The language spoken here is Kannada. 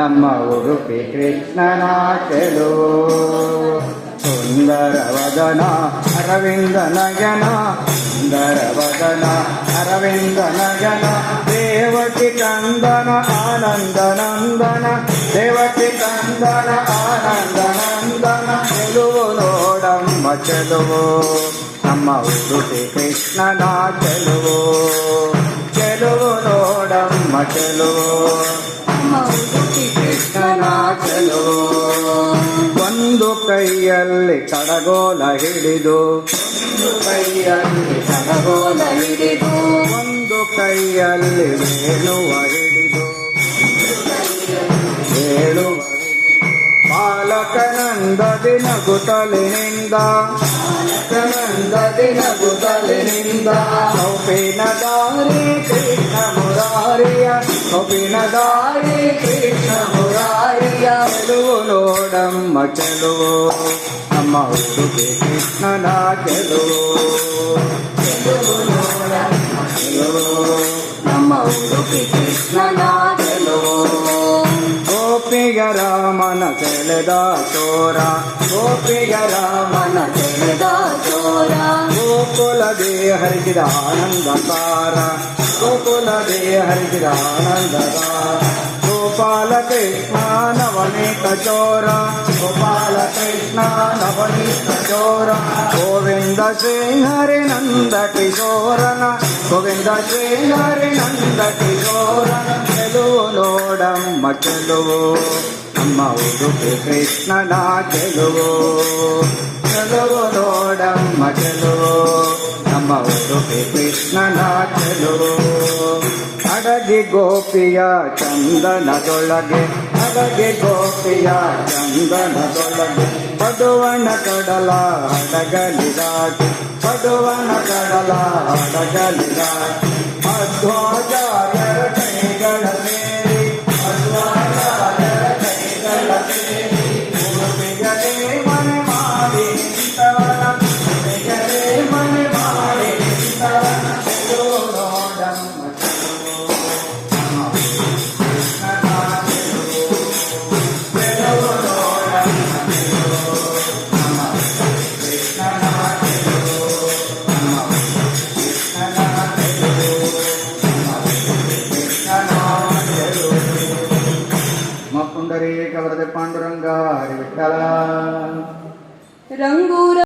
ನಮ್ಮ ಉಡುಪಿ ಕೃಷ್ಣನ ಚೆಲುವು. ಸುಂದರ ವದನ ಅರವಿಂದ ನಯನ, ಸುಂದರ ವದನ ಅರವಿಂದ ನಯನ, ದೇವಕಿ ಕಂದನ ಆನಂದ ನಂದನ, ದೇವಕಿ ಕಂದನ ಆನಂದ ನಂದನ, ಚೆಲುವು ನೋಡಮ್ಮ ಚೆಲುವು, ನಮ್ಮ ಉಡುಪಿ ಕೃಷ್ಣನ ಚೆಲುವು. ಚೆಲುವು ನೋಡಮ್ಮ ಚೆಲುವು, ನಮ್ಮ ಉಡುಪಿ ಕೃಷ್ಣನ ಚೆಲುವು. ಒಂದು ಕೈಯಲ್ಲಿ ಕಡಗೋಲ ಹಿಡಿದು, ಒಂದು ಕೈಯಲ್ಲಿ ಕಡಗೋಲ ಹಿಡಿದು, ಒಂದು ಕೈಯಲ್ಲಿ ವೇಣುವ ಹಿಡಿದು, ಹೇಳುವ ಬಾಲಕನಂದದಿ ನಗುತ್ತಲಿನಿಂದ, ಬಾಲಕನಂದದಿ ನಗುತ್ತಲಿನಿಂದ, ಕೌಪಿನ ದಾರಿ ಕೃಷ್ಣ ಮುರಾರಿಯ, ಕೌಪಿನ ದಾರಿ ಕೃಷ್ಣ ಮುರಾರಿಯ, ಚೆಲುವು ನೋಡಮ್ಮ ಚೆಲುವು, ನಮ್ಮ ಉಡುಪಿ ಕೃಷ್ಣನ ಚೆಲುವು. ಚೆಲುವು ನೋಡಮ್ಮ ಚೆಲುವು, ನಮ್ಮ ಉಡುಪಿ ಕೃಷ್ಣನ ಚೆಲುವು. ಗೋಪಿಗರ ಮನ ಸೆಳೆದ ಚೋರ, ಗೋಪಿಗರ ಮನ ಸೆಳೆದ ಚೋರ, ಗೋಕುಲದೇ ಹರಿಸಿದ ಆನಂದಕಾರ, ಗೋಕುಲದೇ ಹರಿಸಿದ ಆನಂದಕಾರ, ಗೋಪಾಲ ಕೃಷ್ಣ ನವನೀತ ಚೋರ, ಗೋಪಾಲ ಕೃಷ್ಣ ನವನೀತ ಚೋರ, ಗೋವಿಂದ ಶ್ರೀ ಹರಿ ನಂದ ಕಿಶೋರನ, ಗೋವಿಂದ ಶ್ರೀ ಹರಿ ನಂದ ಕಿಶೋರನ, ಚೆಲುವು ನೋಡಮ್ಮ ಚೆಲುವು, ನಮ್ಮ ಉಡುಪಿ ಕೃಷ್ಣನ ಚೆಲುವು. ಚೆಲುವು ನೋಡಮ್ಮ ಚೆಲುವು, ನಮ್ಮ ಉಡುಪಿ ಕೃಷ್ಣನ ಚೆಲುವು. ಅಡಗಿ ಗೋಪಿಯ ಚಂದನದೊಳಗೆ, ಅಡಗಿ ಗೋಪಿಯ ಚಂದನದೊಳಗೆ, ಪಡುವಣ ಕಡಲ ಹಡಗಲಿದಾಟಿ, ಪಡುವಣ ಕಡಲ ಹಡಗಲಿದಾಟಿ,